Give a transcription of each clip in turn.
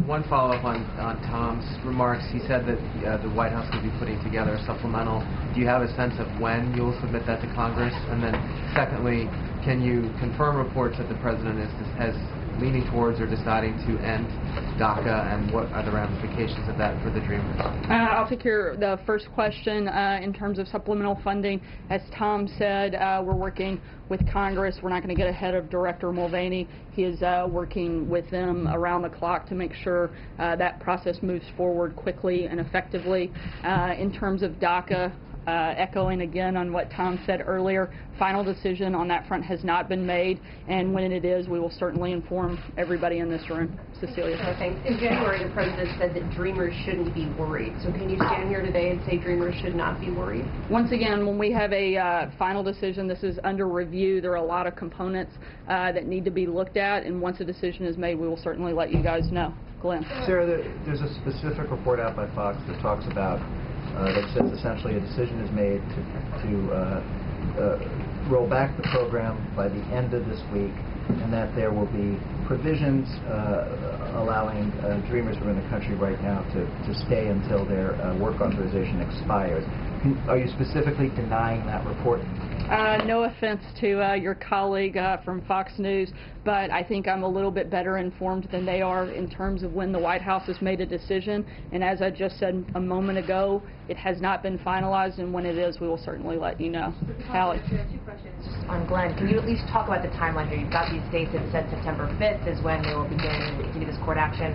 One follow-up on Tom's remarks. He said that the White House will be putting together a supplemental. Do you have a sense of when you'll submit that to Congress? And then, secondly, can you confirm reports that the President has leaning towards or deciding to end DACA, and what are the ramifications of that for the Dreamers? I'll take the first question in terms of supplemental funding. As Tom said, we're working with Congress. We're not going to get ahead of Director Mulvaney. He is working with them around the clock to make sure that process moves forward quickly and effectively. In terms of DACA, echoing again on what Tom said earlier, final decision on that front has not been made, and when it is, we will certainly inform everybody in this room. Cecilia. Thanks. In January, the President said that Dreamers shouldn't be worried. So can you stand here today and say Dreamers should not be worried? Once again, when we have a final decision, this is under review. There are a lot of components that need to be looked at, and once a decision is made, we will certainly let you guys know. Glenn. Sarah, there's a specific report out by Fox that talks about that says essentially a decision is made to roll back the program by the end of this week, and that there will be provisions allowing Dreamers who are in the country right now to stay until their work authorization expires. Are you specifically denying that report? No offense to your colleague from Fox News, but I think I'm a little bit better informed than they are in terms of when the White House has made a decision. And as I just said a moment ago, it has not been finalized, and when it is, we will certainly let you know. Hallie. Two questions on Glenn. Can you at least talk about the timeline here? You've got these dates that said September 5th is when they will begin to do this court action.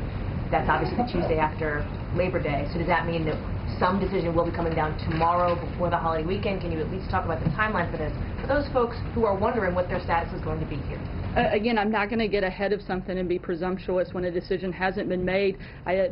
That's obviously the Tuesday after Labor Day. So does that mean that some decision will be coming down tomorrow before the holiday weekend? Can you at least talk about the timeline for this? For those folks who are wondering what their status is going to be here. Again, I'm not going to get ahead of something and be presumptuous when a decision hasn't been made.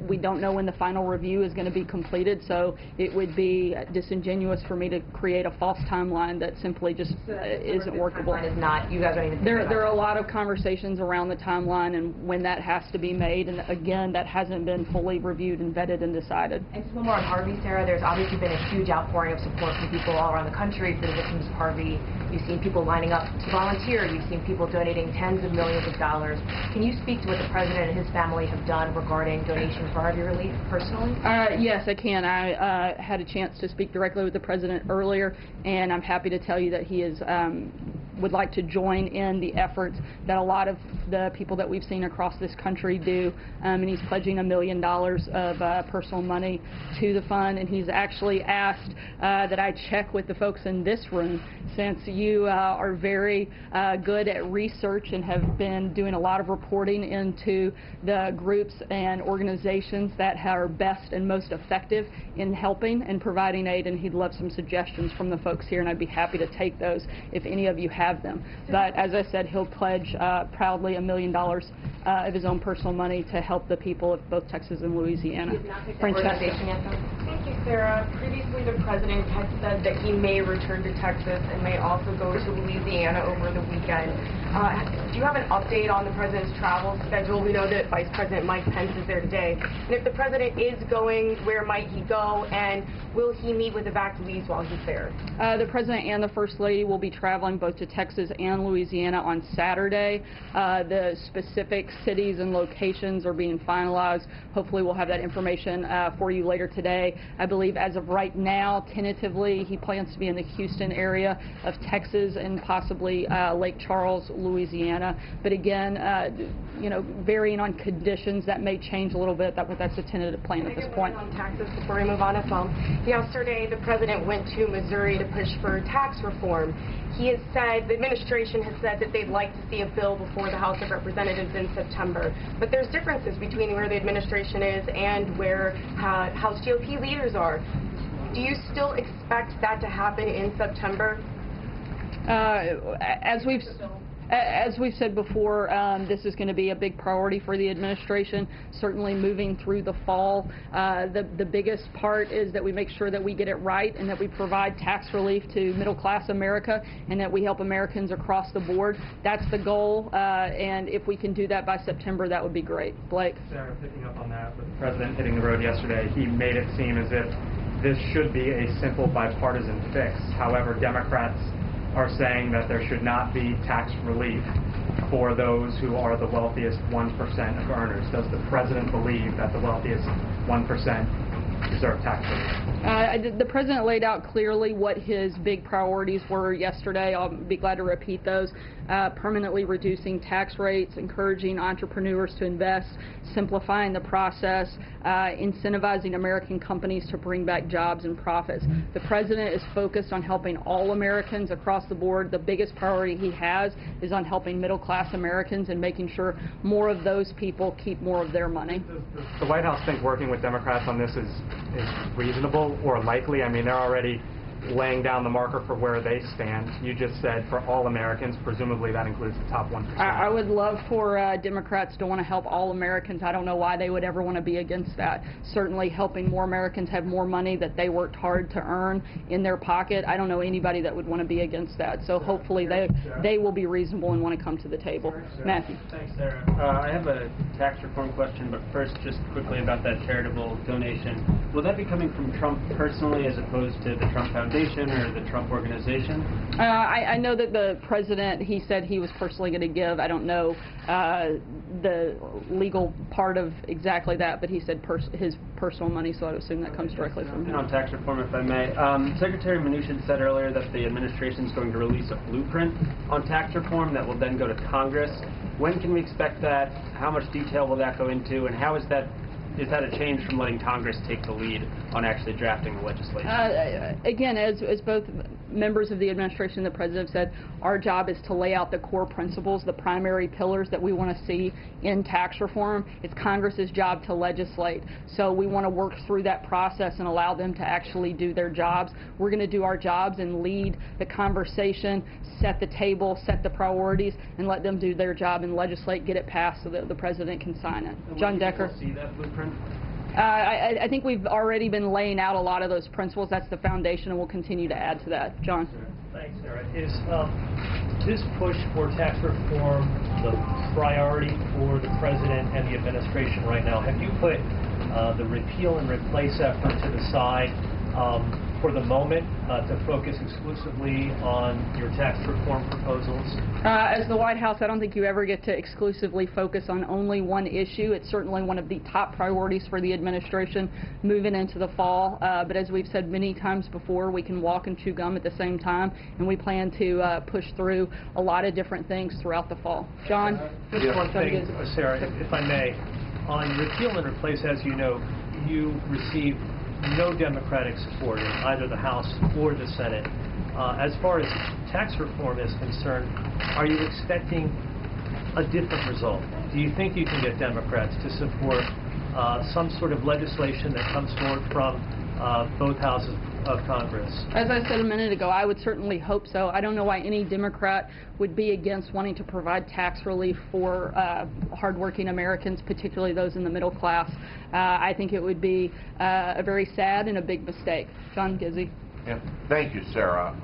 We don't know when the final review is going to be completed, so it would be disingenuous for me to create a false timeline that simply just isn't workable. Is not, you guys don't even there are a lot of conversations around the timeline and when that has to be made, and again, that hasn't been fully reviewed and vetted and decided. And just one more on Harvey, Sarah. There's obviously been a huge outpouring of support from people all around the country for the victims of Harvey. You've seen people lining up to volunteer. You've seen people donating tens of millions of dollars. Can you speak to what the President and his family have done regarding donations for Harvey relief personally? Yes, I can. I had a chance to speak directly with the President earlier, and I'm happy to tell you that he is would like to join in the efforts that a lot of the people that we've seen across this country do, and he's pledging $1 million of personal money to the fund, and he's actually asked that I check with the folks in this room, since you are very good at research and have been doing a lot of reporting into the groups and organizations that are best and most effective in helping and providing aid, and he'd love some suggestions from the folks here, and I'd be happy to take those if any of you have them. But as I said, he'll pledge proudly $1 million of his own personal money to help the people of both Texas and Louisiana. Francesca. Thank you, Sarah. Previously, the President had said that he may return to Texas and may also go to Louisiana over the weekend. Do you have an update on the President's travel schedule? We know that Vice President Mike Pence is there today. And if the President is going, where might he go? And will he meet with evacuees while he's there? The President and the First Lady will be traveling both to Texas and Louisiana on Saturday. The specific cities and locations are being finalized. Hopefully we'll have that information for you later today. I believe as of right now, tentatively, he plans to be in the Houston area of Texas and possibly Lake Charles, Louisiana. But again, you know, varying on conditions, that may change a little bit. That's a tentative plan at this point. On taxes before we move on as well. Yesterday, the President went to Missouri to push for tax reform. He has said, the administration has said that they'd like to see a bill before the House of Representatives in September. But there's differences between where the administration is and where House GOP leaders are. Do you still expect that to happen in September? As we've said before, this is going to be a big priority for the administration, certainly moving through the fall. The biggest part is that we make sure that we get it right and that we provide tax relief to middle-class America and that we help Americans across the board. That's the goal, and if we can do that by September, that would be great. Blake? Sarah, picking up on that, with the President hitting the road yesterday, he made it seem as if this should be a simple bipartisan fix. However, Democrats are saying that there should not be tax relief. for those who are the wealthiest 1% of earners? Does the president believe that the wealthiest 1% deserve tax relief? The president laid out clearly what his big priorities were yesterday. I'll be glad to repeat those. Permanently reducing tax rates, encouraging entrepreneurs to invest, simplifying the process, incentivizing American companies to bring back jobs and profits. The president is focused on helping all Americans across the board. The biggest priority he has is on helping middle-class Americans and making sure more of those people keep more of their money. Does the White House think working with Democrats on this is reasonable or likely? I mean, they're already laying down the marker for where they stand. You just said for all Americans, presumably that includes the top 1%. I would love for Democrats to want to help all Americans. I don't know why they would ever want to be against that. Certainly helping more Americans have more money that they worked hard to earn in their pocket. I don't know anybody that would want to be against that. So hopefully they will be reasonable and want to come to the table. Matthew. Thanks, Sarah. I have a tax reform question, but first just quickly about that charitable donation. Will that be coming from Trump personally as opposed to the Trump Foundation or the Trump organization? I know that the president, he said he was personally going to give. I don't know the legal part of exactly that, but he said his personal money, so I'd assume that comes directly from him. On tax reform, if I may. Secretary Mnuchin said earlier that the administration is going to release a blueprint on tax reform that will then go to Congress. When can we expect that? How much detail will that go into? And how is that a change from letting Congress take the lead on actually drafting the legislation? Again, as both members of the administration and the president have said, our job is to lay out the core principles, the primary pillars that we want to see in tax reform. It's Congress's job to legislate. So we want to work through that process and allow them to actually do their jobs. We're going to do our jobs and lead the conversation, set the table, set the priorities, and let them do their job and legislate, get it passed so that the president can sign it. John Decker. See that blueprint? I think we've already been laying out a lot of those principles. That's the foundation, and we'll continue to add to that. John. Thanks, Sarah. Is this push for tax reform the priority for the president and the administration right now? Have you put the repeal and replace effort to the side for the moment to focus exclusively on your tax reform proposals? As the White House, I don't think you ever get to exclusively focus on only one issue. It's certainly one of the top priorities for the administration moving into the fall. But as we've said many times before, we can walk and chew gum at the same time, and we plan to push through a lot of different things throughout the fall. John? Just one thing, Sarah, if I may. On repeal and replace, as you know, you received no Democratic support in either the House or the Senate. As far as tax reform is concerned, are you expecting a different result? Do you think you can get Democrats to support some sort of legislation that comes forward from both houses of Congress? As I said a minute ago, I would certainly hope so. I don't know why any Democrat would be against wanting to provide tax relief for hardworking Americans, particularly those in the middle class. I think it would be a very sad and a big mistake. John Gizzi. Yeah. Thank you, Sarah.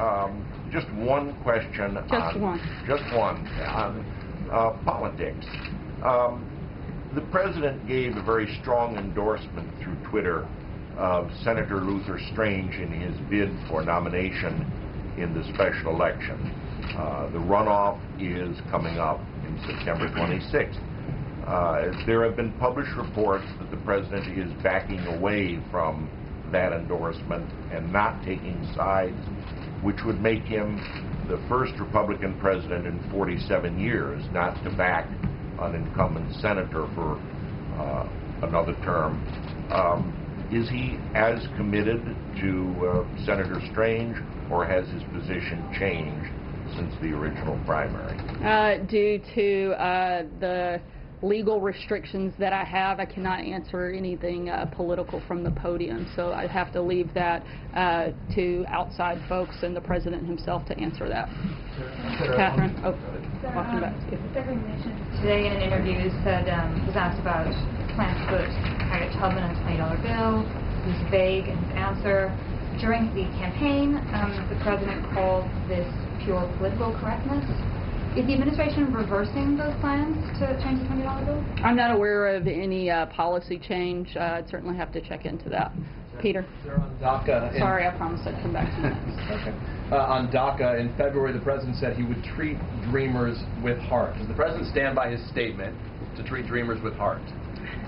Just one question. Just one on politics. The president gave a very strong endorsement through Twitter of Senator Luther Strange in his bid for nomination in the special election. The runoff is coming up in September 26th. There have been published reports that the president is backing away from that endorsement and not taking sides, which would make him the first Republican president in 47 years not to back an incumbent senator for another term. Is he as committed to Senator Strange, or has his position changed since the original primary? Due to the legal restrictions that I have, I cannot answer anything political from the podium, so I have to leave that to outside folks and the president himself to answer that. Catherine? Oh, welcome back. Secretary Mnuchin today in an interview said, was asked about plans to put Harriet Tubman on a $20 bill. He was vague in his answer. During the campaign, the president called this pure political correctness. Is the administration reversing those plans to change the $20 bill? I'm not aware of any policy change. I'd certainly have to check into that. Peter. Sir, on DACA. Sorry, I promised I'd come back to you next. Okay. On DACA, in February, the president said he would treat Dreamers with heart. Does the president stand by his statement to treat Dreamers with heart?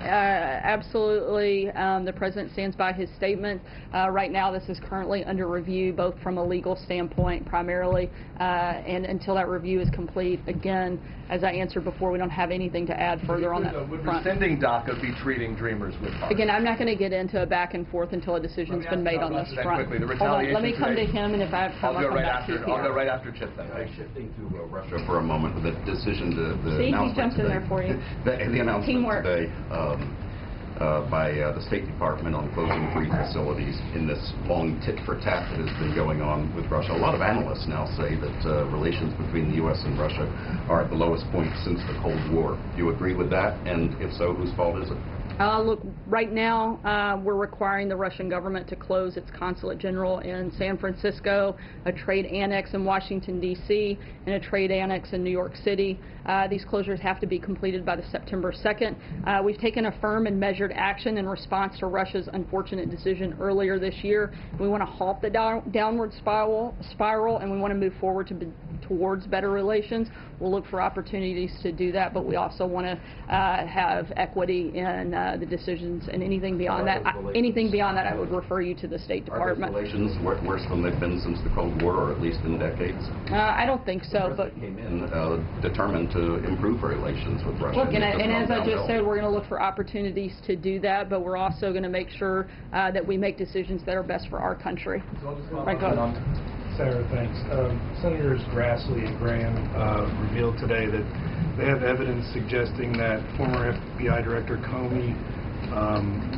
Absolutely. The president stands by his statement. Right now, this is currently under review, both from a legal standpoint primarily, and until that review is complete. Again, as I answered before, we don't have anything to add further on that Would front. rescinding DACA be treating Dreamers with heart? Again, I'm not going to get into a back and forth until a decision's been made on this front. Quickly. The Hold on, let me retaliation come to today- him, and if I have time, I'll come back to you, Peter. I'll go right after Chip then. Shifting to Russia for a moment, the decision, the See, he announcement jumped in today, there for you. the announcement Teamwork. today by the State Department on closing 3 facilities in this long tit-for-tat that has been going on with Russia. A lot of analysts now say that relations between the U.S. and Russia are at the lowest point since the Cold War. Do you agree with that? And if so, whose fault is it? Look, right now, we're requiring the Russian government to close its consulate general in San Francisco, a trade annex in Washington, D.C., and a trade annex in New York City. These closures have to be completed by the September 2nd. We've taken a firm and measured action in response to Russia's unfortunate decision earlier this year. We want to halt the downward spiral, and we want to move forward towards better relations. We'll look for opportunities to do that, but we also want to have equity in the decisions, and anything beyond that, I would refer you to the State Department. Are those relations worse than they've been since the Cold War, or at least in decades? I don't think so, but came in determined to improve relations with Russia. Look, and as I just said, we're going to look for opportunities to do that, but we're also going to make sure that we make decisions that are best for our country. Right, go ahead. Senator, thanks. Senators Grassley and Graham revealed today that they have evidence suggesting that former FBI Director Comey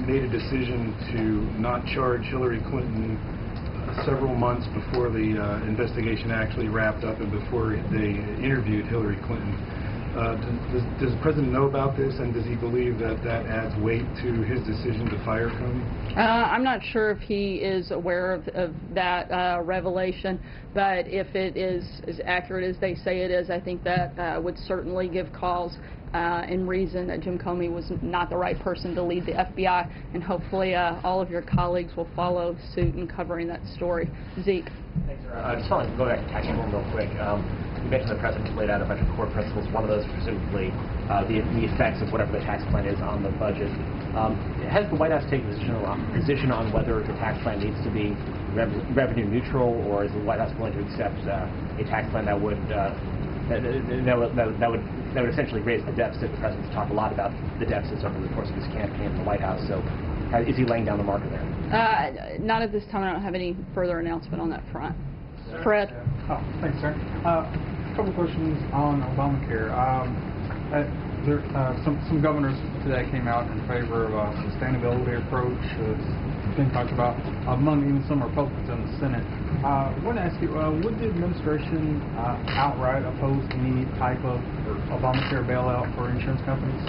made a decision to not charge Hillary Clinton several months before the investigation actually wrapped up and before they interviewed Hillary Clinton. Does the President know about this, and does he believe that that adds weight to his decision to fire Comey? I'm not sure if he is aware of that revelation, but if it is as accurate as they say it is, I think that would certainly give cause and reason that Jim Comey was not the right person to lead the FBI, and hopefully all of your colleagues will follow suit in covering that story. Zeke. Thanks, sir. I just want to go back to tax reform real quick. You mentioned the President laid out a bunch of core principles. One of those, presumably, the effects of whatever the tax plan is on the budget. Has the White House taken a position on whether the tax plan needs to be revenue neutral, or is the White House willing to accept a tax plan that would essentially raise the deficit? The President's talked a lot about the deficits over the course of his campaign in the White House. So, is he laying down the marker there? Not at this time. I don't have any further announcement on that front. Fred. Oh, thanks, sir. A couple questions on Obamacare. Some governors today came out in favor of a sustainability approach. It's been talked about among even some Republicans in the Senate. I want to ask you, would the administration outright oppose any type of Obamacare bailout for insurance companies?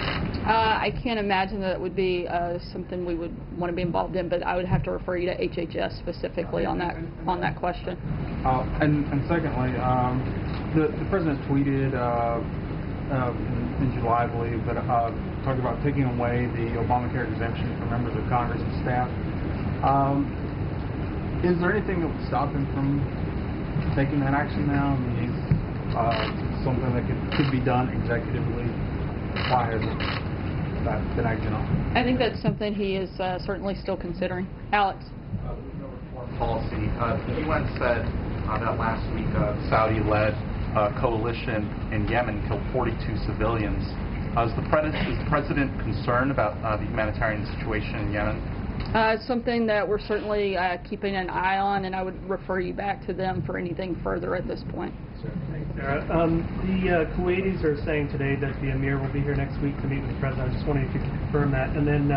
I can't imagine that it would be something we would want to be involved in, but I would have to refer you to HHS specifically on that question. And secondly, the president tweeted in July, I believe, that talked about taking away the Obamacare exemption for members of Congress and staff. Is there anything that would stop him from taking that action now? I mean, is something that could be done executively? Why hasn't that been acted on? I think that's something he is certainly still considering. Alex. Policy. The UN said that last week a Saudi-led coalition in Yemen killed 42 civilians. Is the president concerned about the humanitarian situation in Yemen? Something that we're certainly keeping an eye on, and I would refer you back to them for anything further at this point. Thanks, Sarah. The Kuwaitis are saying today that the Emir will be here next week to meet with the president. I just wondering if you could confirm that. And then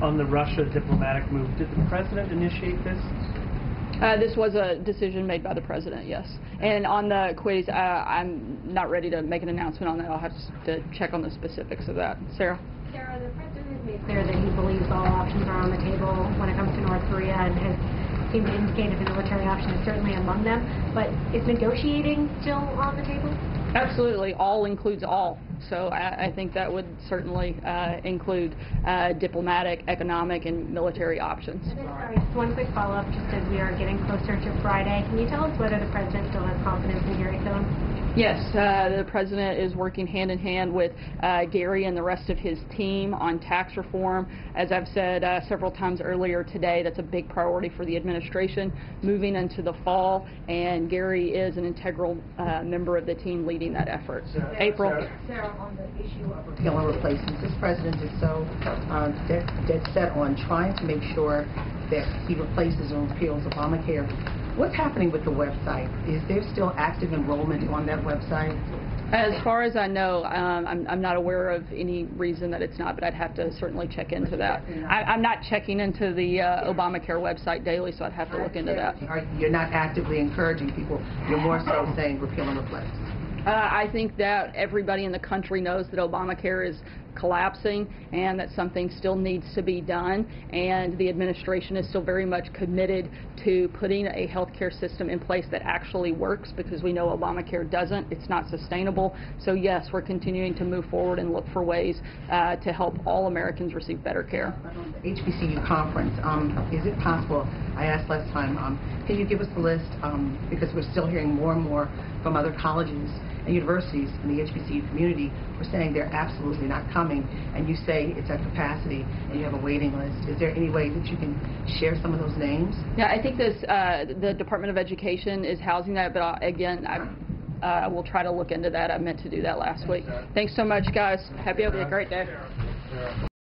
on the Russia diplomatic move, did the president initiate this? This was a decision made by the president, yes. And on the Kuwaitis, I'm not ready to make an announcement on that. I'll have to check on the specifics of that. Sarah? Sarah, the president has made clear that he believes all options are on the table when it comes to North Korea, and has seemed to indicate that the military option is certainly among them. But is negotiating still on the table? Absolutely. All includes all. So I think that would certainly include diplomatic, economic, and military options. Sorry, just one quick follow-up, just as we are getting closer to Friday. Can you tell us whether the president still has confidence in Gary Cohn? Yes, the president is working hand in hand with Gary and the rest of his team on tax reform. As I've said several times earlier today, that's a big priority for the administration moving into the fall, and Gary is an integral member of the team leading that effort. April. Sarah, on the issue of repeal and replacements, this president is so dead set on trying to make sure that he replaces and repeals Obamacare. What's happening with the website? Is there still active enrollment on that website? As far as I know, I'm not aware of any reason that it's not, but I'd have to certainly check into that. I'm not checking into the Obamacare website daily, so I'd have to look into that. You're not actively encouraging people. You're more so saying repeal and replace. I think that everybody in the country knows that Obamacare is collapsing and that something still needs to be done, and the administration is still very much committed to putting a health care system in place that actually works, because we know Obamacare doesn't. It's not sustainable. So yes, we're continuing to move forward and look for ways to help all Americans receive better care. The HBCU conference, is it possible, I asked last time, can you give us the list, because we're still hearing more and more from other colleges and universities in the HBCU community who are saying they're absolutely not coming, and you say it's at capacity and you have a waiting list. Is there any way that you can share some of those names? Yeah, I think the Department of Education is housing that, but again, I will try to look into that. I meant to do that last week. Thanks so much, guys. Happy to have a great day.